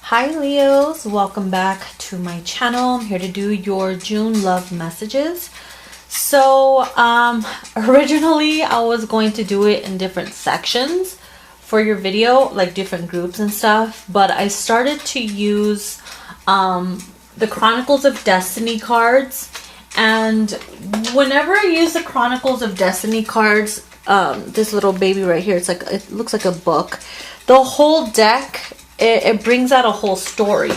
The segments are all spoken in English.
Hi Leos, welcome back to my channel. I'm here to do your June love messages. So originally I was going to do it in different sections for your video, like different groups and stuff, but I started to use the Chronicles of Destiny cards. And whenever I use the Chronicles of Destiny cards, this little baby right here, it looks like a book. The whole deck, it brings out a whole story.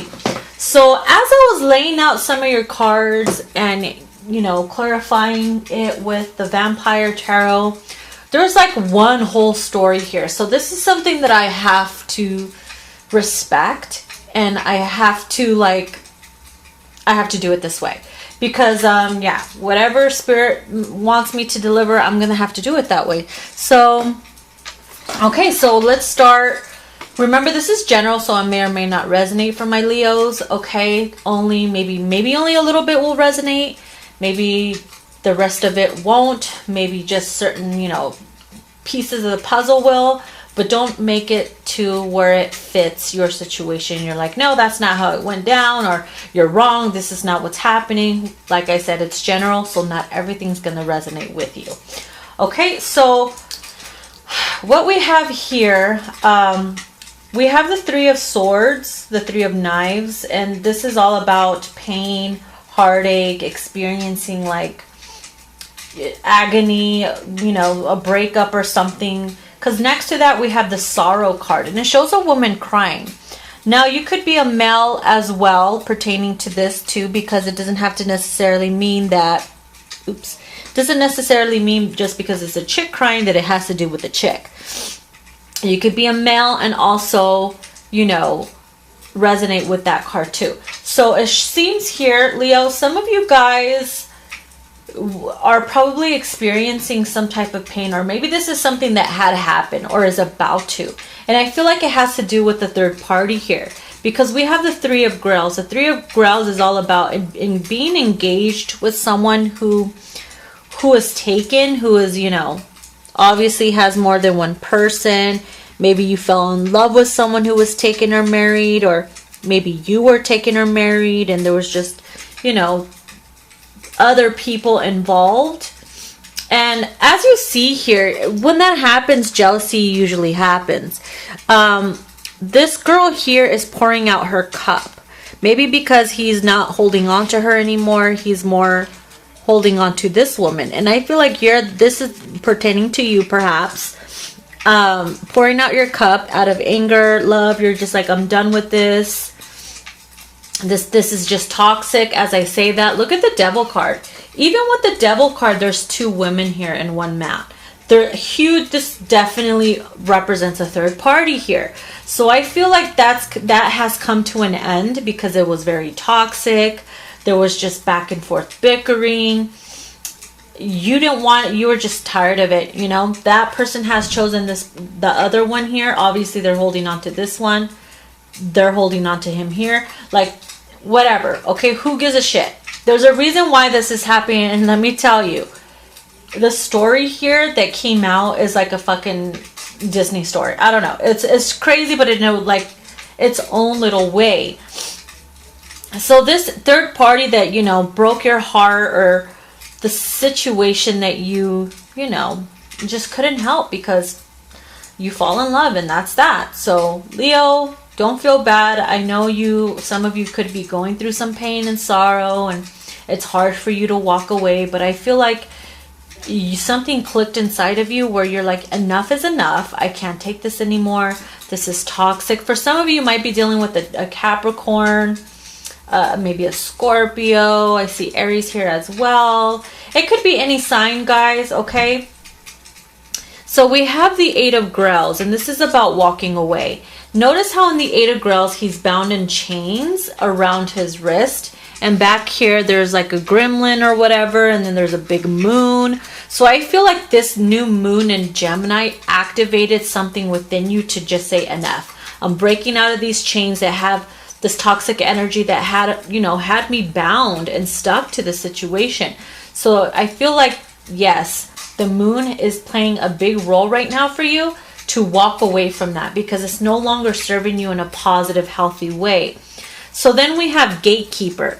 So as I was laying out some of your cards and, you know, clarifying it with the Vampire Tarot, there's like one whole story here. So this is something that I have to respect, and I have to do it this way. Because, yeah, whatever spirit wants me to deliver, I'm going to have to do it that way. So, okay, so let's start. Remember, this is general, so I may or may not resonate for my Leos, okay? Maybe only a little bit will resonate. Maybe the rest of it won't. Maybe just certain, you know, pieces of the puzzle will. But don't make it to where it fits your situation. You're like, no, that's not how it went down, or you're wrong, this is not what's happening. Like I said, it's general, so not everything's going to resonate with you. Okay, so what we have here, we have the Three of Swords, the Three of Knives, and this is all about pain, heartache, experiencing like agony, you know, a breakup or something. Because next to that, we have the Sorrow card, and it shows a woman crying. Now, you could be a male as well pertaining to this too, because it doesn't have to necessarily mean that, doesn't necessarily mean just because it's a chick crying that it has to do with the chick. You could be a male and also, you know, resonate with that card too. So it seems here, Leo, some of you guys are probably experiencing some type of pain, or maybe this is something that had happened or is about to. And I feel like it has to do with the third party here, because we have the Three of Grails. The Three of Grails is all about in being engaged with someone who is taken, who is, you know, obviously has more than one person. Maybe you fell in love with someone who was taken or married, or maybe you were taken or married and there was just, you know, other people involved. And as you see here, when that happens, jealousy usually happens. This girl here is pouring out her cup, maybe because he's not holding on to her anymore. He's more holding on to this woman, and I feel like this is pertaining to you, perhaps. Pouring out your cup out of anger, love. You're just like, I'm done with this. This is just toxic. As I say that, look at the Devil card. Even with the Devil card, there's two women here and one man. They're huge. This definitely represents a third party here. So I feel like that has come to an end, because it was very toxic. There was just back and forth bickering. You were just tired of it, you know. That person has chosen the other one here. Obviously they're holding on to this one. They're holding on to him here. Like, whatever. Okay, who gives a shit? There's a reason why this is happening, and let me tell you, the story here that came out is like a fucking Disney story. I don't know. It's crazy, but in like its own little way. So this third party that, you know, broke your heart, or the situation that you know, just couldn't help because you fall in love, and that's that. So Leo, don't feel bad. I know some of you could be going through some pain and sorrow, and it's hard for you to walk away, but I feel like something clicked inside of you where you're like, enough is enough. I can't take this anymore. This is toxic. For some of you, might be dealing with a Capricorn, maybe a Scorpio. I see Aries here as well. It could be any sign, guys, okay? So we have the Eight of Grails, and this is about walking away. Notice how in the Eight of Grails, he's bound in chains around his wrist. And back here, there's like a gremlin or whatever, and then there's a big moon. So I feel like this new moon in Gemini activated something within you to just say enough. I'm breaking out of these chains that have this toxic energy that had me bound and stuck to the situation. So I feel like, yes, the moon is playing a big role right now for you to walk away from that because it's no longer serving you in a positive, healthy way. So then we have gatekeeper.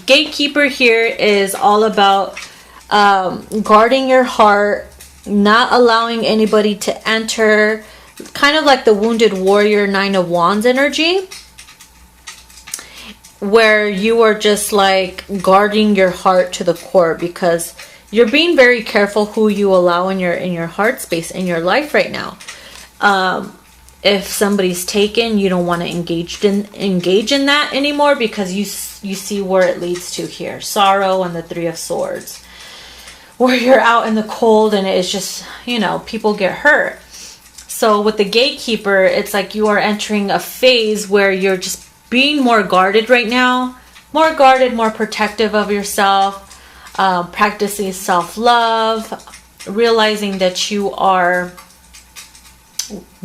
Gatekeeper here is all about guarding your heart, not allowing anybody to enter, kind of like the wounded warrior, Nine of Wands energy, where you are just like guarding your heart to the core because you're being very careful who you allow in your heart space in your life right now. If somebody's taken, you don't want to engage in that anymore because you see where it leads to here. Sorrow and the Three of Swords. Where you're out in the cold and it's just, you know, people get hurt. So with the gatekeeper, it's like you are entering a phase where you're just being more guarded right now. More guarded, more protective of yourself. Practicing self-love. Realizing that you are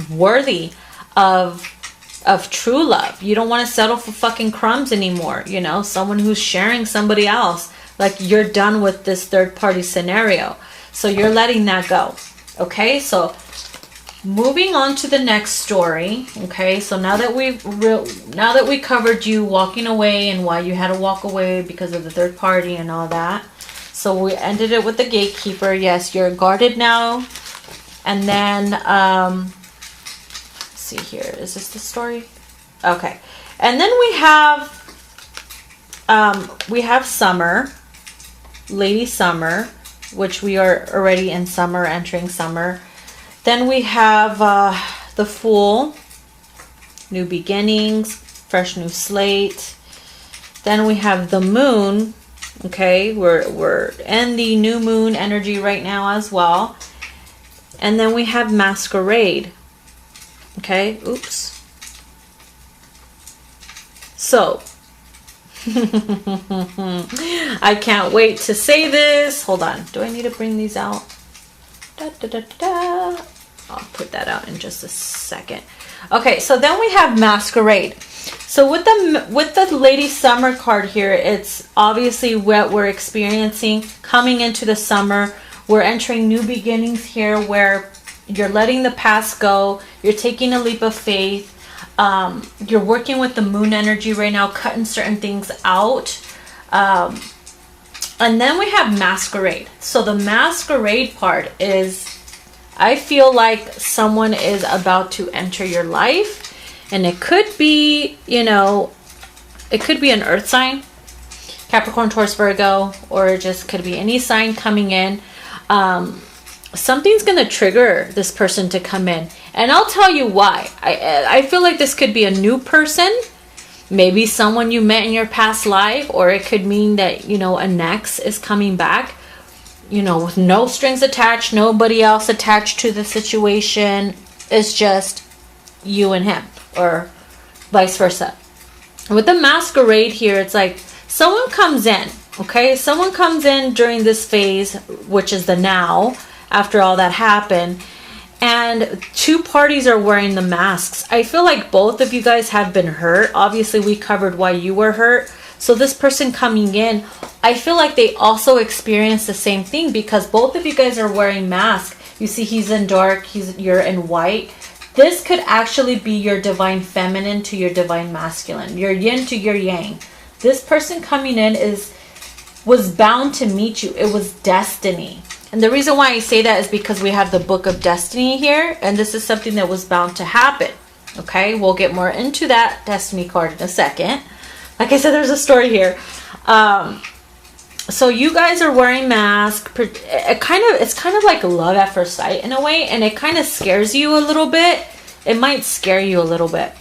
worthy of true love. You don't want to settle for fucking crumbs anymore. You know, someone who's sharing somebody else. Like you're done with this third party scenario. So you're letting that go. Okay, so moving on to the next story. Okay, so now that we covered you walking away and why you had to walk away because of the third party and all that. So we ended it with the gatekeeper. Yes, you're guarded now. And then let's see here. Is this the story? Okay. And then we have summer. Lady Summer, which we are already in summer, entering summer. Then we have the Fool, new beginnings, fresh new slate. Then we have the Moon. Okay, we're in the new moon energy right now as well. And then we have Masquerade. Okay, oops. So I can't wait to say this. Hold on. Do I need to bring these out? I'll put that out in just a second. Okay, so then we have Masquerade. So with the Lady Summer card here, it's obviously what we're experiencing coming into the summer. We're entering new beginnings here where you're letting the past go. You're taking a leap of faith. You're working with the moon energy right now, cutting certain things out. And then we have Masquerade. So the Masquerade part is, I feel like someone is about to enter your life. And it could be, you know, it could be an earth sign, Capricorn, Taurus, Virgo, or it just could be any sign coming in. Something's going to trigger this person to come in. And I'll tell you why. I feel like this could be a new person. Maybe someone you met in your past life. Or it could mean that, you know, an ex is coming back. You know, with no strings attached. Nobody else attached to the situation. It's just you and him. Or vice versa. With the Masquerade here, it's like someone comes in. Okay? Someone comes in during this phase, which is the now. After all that happened. And two parties are wearing the masks. I feel like both of you guys have been hurt. Obviously, we covered why you were hurt. So this person coming in, I feel like they also experienced the same thing because both of you guys are wearing masks. You see he's in dark, you're in white. This could actually be your divine feminine to your divine masculine. Your yin to your yang. This person coming in was bound to meet you. It was destiny. And the reason why I say that is because we have the Book of Destiny here. And this is something that was bound to happen. Okay, we'll get more into that Destiny card in a second. Like I said, there's a story here. So you guys are wearing masks. It's kind of like love at first sight in a way. And it kind of scares you a little bit. It might scare you a little bit.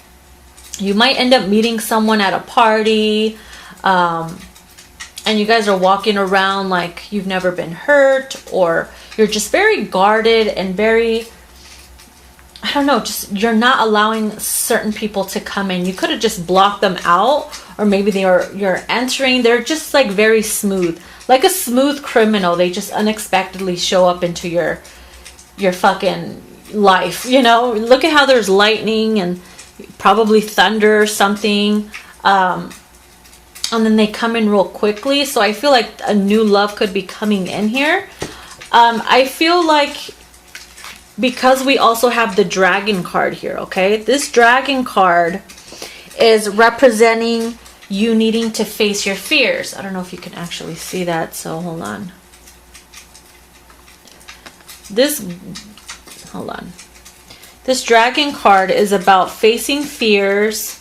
You might end up meeting someone at a party. And you guys are walking around like you've never been hurt, or you're just very guarded and very, I don't know, just you're not allowing certain people to come in. You could have just blocked them out, or maybe you're entering. They're just like very smooth, like a smooth criminal. They just unexpectedly show up into your fucking life. You know, look at how there's lightning and probably thunder or something. And then they come in real quickly. So I feel like a new love could be coming in here. I feel like because we also have the dragon card here, okay? This dragon card is representing you needing to face your fears. I don't know if you can actually see that, so hold on. Hold on. This dragon card is about facing fears.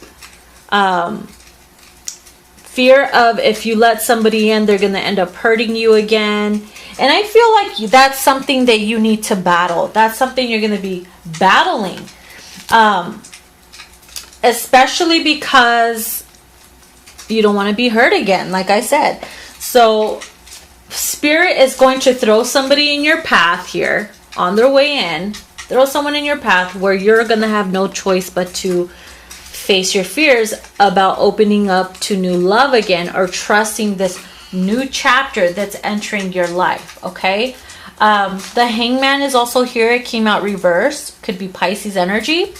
Fear of if you let somebody in, they're going to end up hurting you again. And I feel like that's something that you need to battle. That's something you're going to be battling. Especially because you don't want to be hurt again, like I said. So Spirit is going to throw somebody in your path here on their way in. Throw someone in your path where you're going to have no choice but to face your fears about opening up to new love again, or trusting this new chapter that's entering your life, okay? The Hangman is also here. It came out reversed. Could be Pisces energy,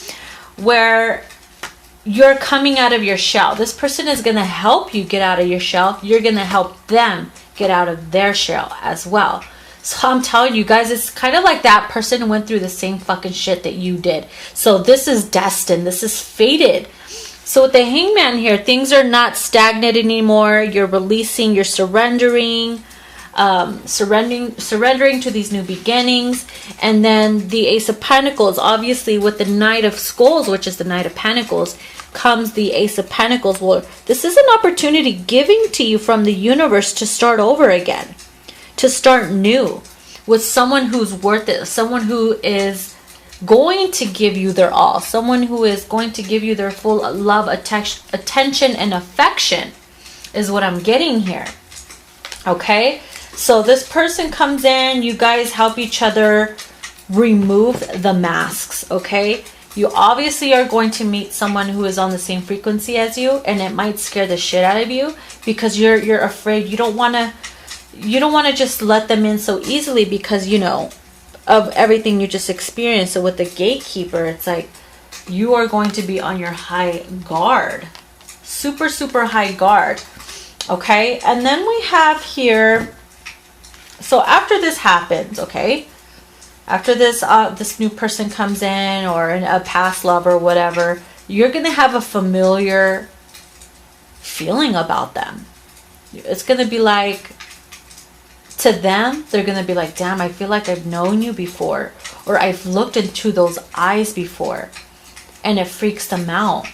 where you're coming out of your shell. This person is going to help you get out of your shell. You're going to help them get out of their shell as well. So I'm telling you guys, it's kind of like that person went through the same fucking shit that you did. So this is destined. This is fated. So with the Hangman here, things are not stagnant anymore. You're releasing, you're surrendering, surrendering to these new beginnings. And then the Ace of Pentacles, obviously with the Knight of Skulls, which is the Knight of Pentacles, comes the Ace of Pentacles. Well, this is an opportunity giving to you from the universe to start over again, to start new with someone who's worth it, someone who is going to give you their all, someone who is going to give you their full love, attention, and affection is what I'm getting here. Okay, so this person comes in, you guys help each other remove the masks. Okay, you obviously are going to meet someone who is on the same frequency as you, and it might scare the shit out of you because you're afraid. You don't want to just let them in so easily because, you know, of everything you just experienced. So with the Gatekeeper, it's like you are going to be on your high guard, super high guard. Okay, and then we have here, so after this happens, okay, after this this new person comes in, or a past love or whatever, you're gonna have a familiar feeling about them. It's gonna be like, to them, they're going to be like, damn, I feel like I've known you before, or I've looked into those eyes before, and it freaks them out,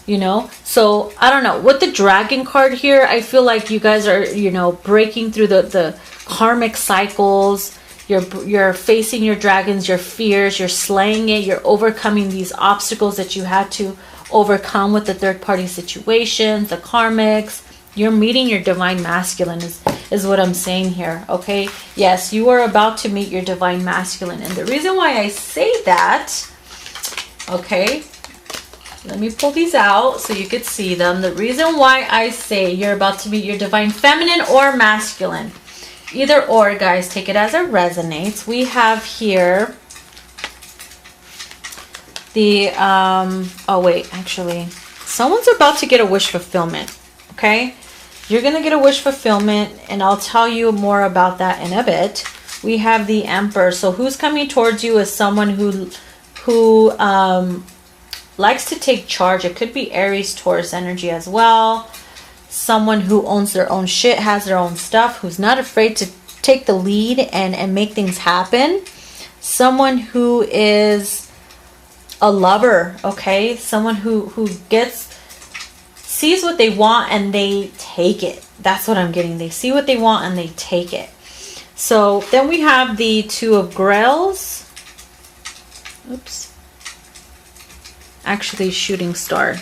you know? So, I don't know. With the Dragon card here, I feel like you guys are, you know, breaking through the karmic cycles. You're facing your dragons, your fears, you're slaying it, you're overcoming these obstacles that you had to overcome with the third-party situations, the karmics. You're meeting your divine masculine is what I'm saying here, okay? Yes, you are about to meet your divine masculine. And the reason why I say that, okay, let me pull these out so you could see them. The reason why I say you're about to meet your divine feminine or masculine, either or, guys, take it as it resonates. We have here the, oh wait, actually, someone's about to get a wish fulfillment, okay? You're going to get a wish fulfillment, and I'll tell you more about that in a bit. We have the Emperor. So who's coming towards you is someone who likes to take charge. It could be Aries, Taurus energy as well. Someone who owns their own shit, has their own stuff, who's not afraid to take the lead and make things happen. Someone who is a lover, okay? Someone who sees what they want and they take it. That's what I'm getting. They see what they want and they take it. So then we have the Two of Grails. Oops. Actually, Shooting Star.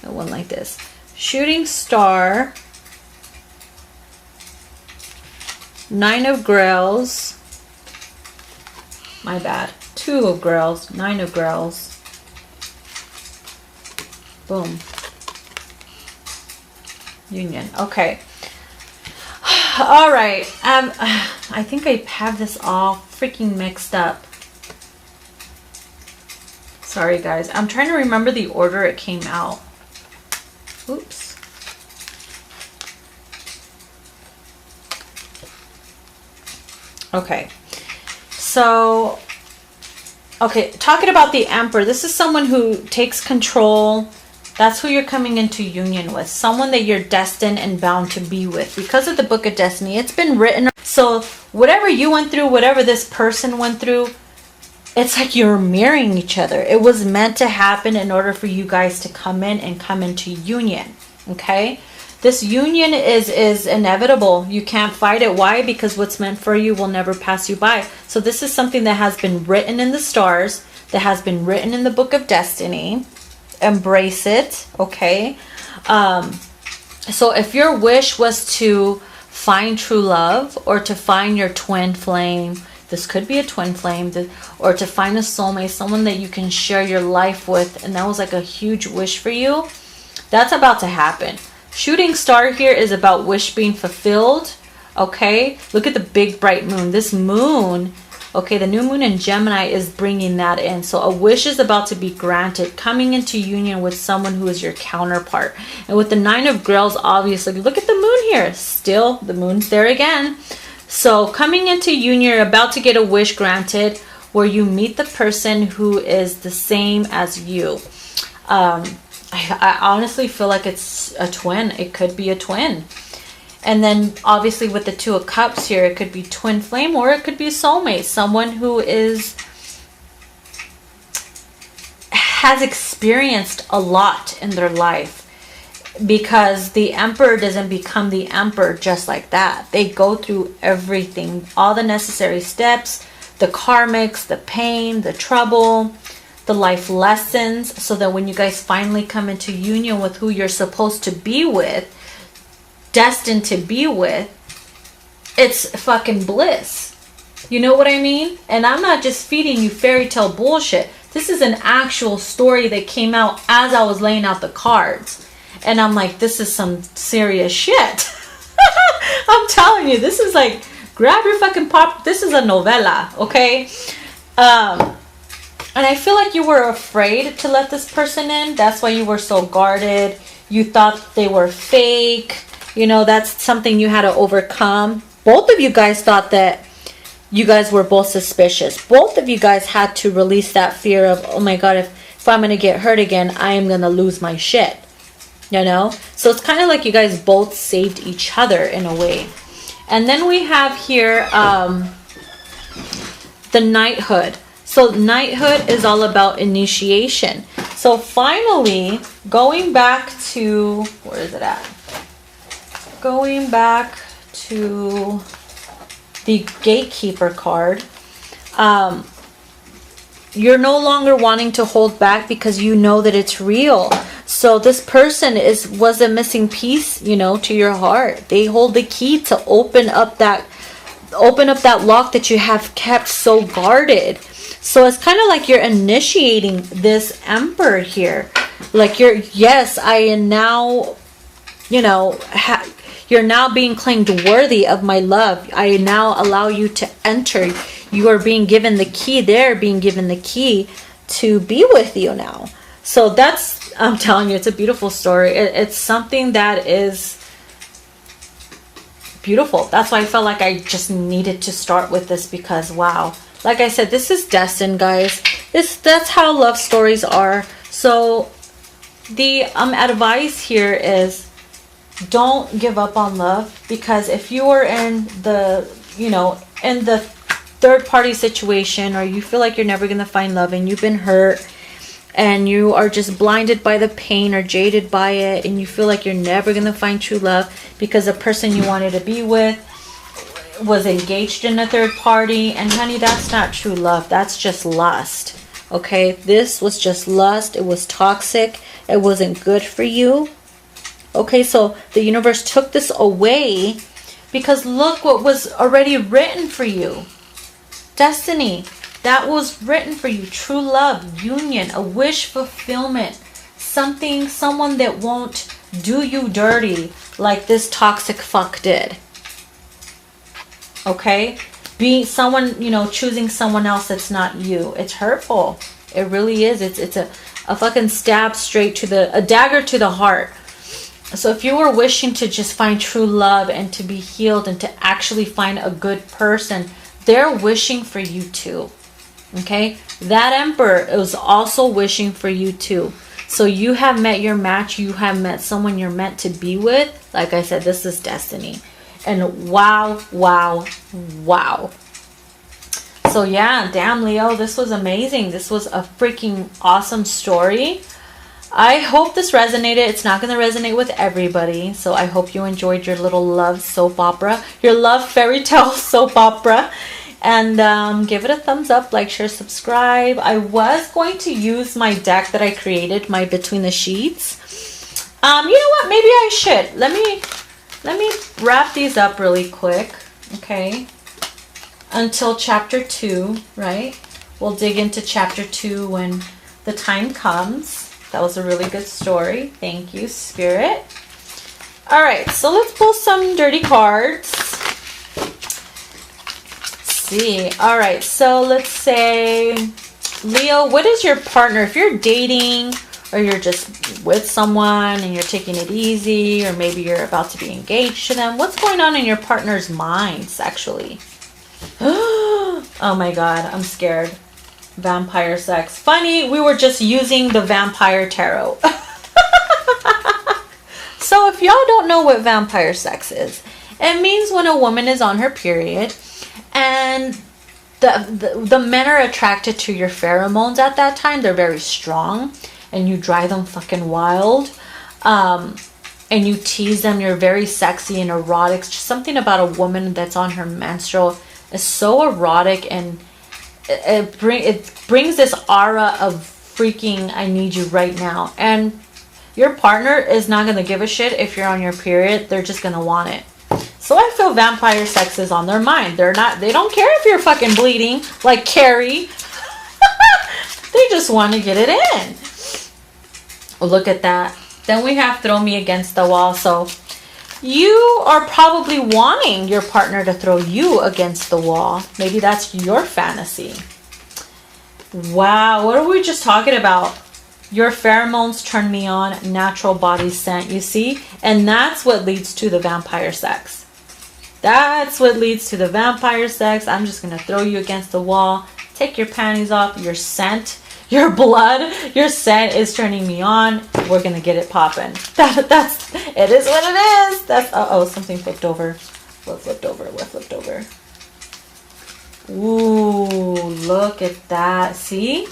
It went like this. Shooting Star. Nine of Grails. My bad. Two of Grails. Nine of Grails. Boom. Union. Okay. All right. I think I have this all freaking mixed up. Sorry, guys. I'm trying to remember the order it came out. Oops. Okay. So Okay, talking about the Emperor, this is someone who takes control. That's who you're coming into union with. Someone that you're destined and bound to be with. Because of the Book of Destiny, it's been written. So whatever you went through, whatever this person went through, it's like you're mirroring each other. It was meant to happen in order for you guys to come in and come into union. Okay? This union is inevitable. You can't fight it. Why? Because what's meant for you will never pass you by. So this is something that has been written in the stars, that has been written in the Book of Destiny. Embrace it. Okay? So if your wish was to find true love, or to find your twin flame, this could be a twin flame, or to find a soulmate, someone that you can share your life with, and that was like a huge wish for you, that's about to happen. Shooting star here is about wish being fulfilled. Okay, look at the big bright moon. This moon, okay, the new moon in Gemini is bringing that in. So a wish is about to be granted, coming into union with someone who is your counterpart. And with the Nine of Grails, obviously, look at the moon here. Still, the moon's there again. So coming into union, you're about to get a wish granted where you meet the person who is the same as you. I honestly feel like it's a twin. It could be a twin. And then obviously with the Two of Cups here, it could be twin flame, or it could be a soulmate. Someone who has experienced a lot in their life. Because the Emperor doesn't become the Emperor just like that. They go through everything, all the necessary steps, the karmics, the pain, the trouble, the life lessons, so that when you guys finally come into union with who you're supposed to be with, destined to be with, it's fucking bliss. You know what I mean? And I'm not just feeding you fairy tale bullshit. This is an actual story that came out as I was laying out the cards. And I'm like, this is some serious shit. I'm telling you, this is like, grab your fucking pop. This is a novella, okay? And I feel like you were afraid to let this person in. That's why you were so guarded. You thought they were fake. You know, that's something you had to overcome. Both of you guys thought that you guys were both suspicious. Both of you guys had to release that fear of, oh my God, if I'm going to get hurt again, I am going to lose my shit. You know? So it's kind of like you guys both saved each other in a way. And then we have here the knighthood. So knighthood is all about initiation. So finally, going back to, where is it at? Going back to the gatekeeper card. You're no longer wanting to hold back because you know that it's real. So this person was a missing piece, you know, to your heart. They hold the key to open up that lock that you have kept so guarded. So it's kind of like you're initiating this Emperor here. Like yes, I am now, you know, you're now being claimed worthy of my love. I now allow you to enter. You are being given the key. They're being given the key to be with you now. So that's, I'm telling you, it's a beautiful story. It's something that is beautiful. That's why I felt like I just needed to start with this, because wow. Like I said, this is destined, guys. That's how love stories are. So the advice here is, don't give up on love, because if you are in the, you know, in the third party situation, or you feel like you're never going to find love and you've been hurt and you are just blinded by the pain or jaded by it, and you feel like you're never going to find true love because the person you wanted to be with was engaged in a third party, and honey, that's not true love. That's just lust. Okay, this was just lust. It was toxic. It wasn't good for you. Okay, so the universe took this away because look what was already written for you. Destiny, that was written for you. True love, union, a wish fulfillment, someone that won't do you dirty like this toxic fuck did. Okay, being someone, you know, choosing someone else that's not you. It's hurtful. It really is. It's a fucking stab straight to a dagger to the heart. So if you were wishing to just find true love and to be healed and to actually find a good person, they're wishing for you too. Okay, that Emperor is also wishing for you too. So you have met your match. You have met someone you're meant to be with. Like I said, this is destiny. And wow, wow, wow. So yeah, damn Leo, this was amazing. This was a freaking awesome story. I hope this resonated. It's not going to resonate with everybody. So I hope you enjoyed your little love soap opera. Your love fairy tale soap opera. And give it a thumbs up, like, share, subscribe. I was going to use my deck that I created, my Between the Sheets. You know what? Maybe I should. Let me wrap these up really quick. Okay. Until chapter 2, right? We'll dig into chapter 2 when the time comes. That was a really good story. Thank you, Spirit. All right, so let's pull some dirty cards. See. All right, so let's say, Leo, what is your partner? If you're dating or you're just with someone and you're taking it easy, or maybe you're about to be engaged to them, what's going on in your partner's mind sexually? Oh my God, I'm scared. Vampire sex. Funny, we were just using the vampire tarot. So if y'all don't know what vampire sex is, it means when a woman is on her period and the men are attracted to your pheromones at that time. They're very strong and you drive them fucking wild. And you tease them. You're very sexy and erotic. Just something about a woman that's on her menstrual is so erotic, and it brings this aura of freaking I need you right now. And your partner is not going to give a shit if you're on your period. They're just going to want it. So I feel vampire sex is on their mind. They don't care if you're fucking bleeding like Carrie. They just want to get it in. Oh, look at that. Then we have throw me against the wall. So you are probably wanting your partner to throw you against the wall. Maybe that's your fantasy. Wow, what are we just talking about? Your pheromones turn me on, natural body scent, you see? And that's what leads to the vampire sex. That's what leads to the vampire sex. I'm just going to throw you against the wall. Take your panties off. Your scent, your blood, your scent is turning me on. We're going to get it popping. It is what it is. Uh-oh, something flipped over. What flipped over? What flipped over? Ooh, look at that. See?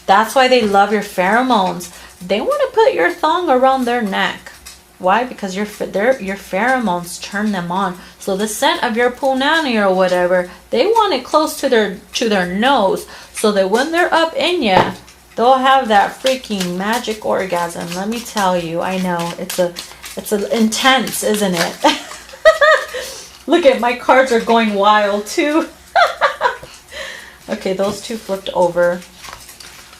That's why they love your pheromones. They want to put your thong around their neck. Why? Because your pheromones turn them on. So the scent of your punani or whatever, they want it close to their nose, so that when they're up in you, they'll have that freaking magic orgasm. Let me tell you, I know it's a intense, isn't it? Look at my cards are going wild too. Okay, those two flipped over.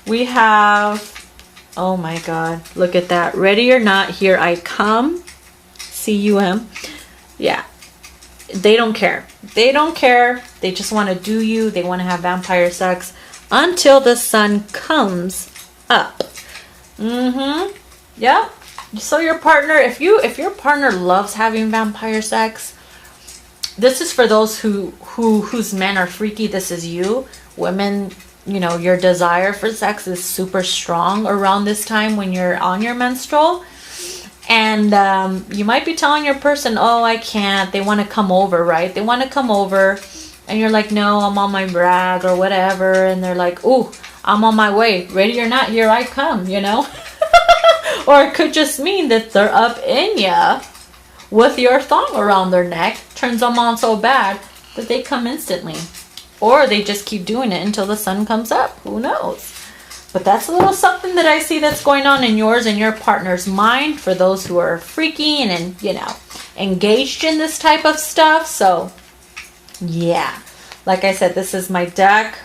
We have, oh my God, look at that. Ready or not, here I come. C-U-M. Yeah. They don't care. They don't care. They just want to do you. They want to have vampire sex until the sun comes up. Mm-hmm. Yeah. So your partner, if your partner loves having vampire sex, this is for those whose men are freaky. This is you. Women, you know, your desire for sex is super strong around this time when you're on your menstrual. And you might be telling your person, oh, I can't. They want to come over, right? They want to come over. And you're like, no, I'm on my brag or whatever. And they're like, ooh, I'm on my way. Ready or not, here I come, you know? Or it could just mean that they're up in ya with your thong around their neck. Turns them on so bad that they come instantly. Or they just keep doing it until the sun comes up. Who knows? But that's a little something that I see that's going on in yours and your partner's mind for those who are freaky and, you know, engaged in this type of stuff. So, yeah. Like I said, this is my deck,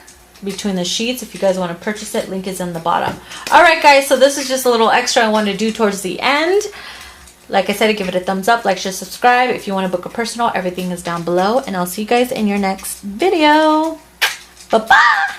Between the Sheets. If you guys want to purchase it, link is in the bottom. Alright, guys. So this is just a little extra I want to do towards the end. Like I said, give it a thumbs up, like, share, subscribe. If you want to book a personal, everything is down below. And I'll see you guys in your next video. Bye-bye!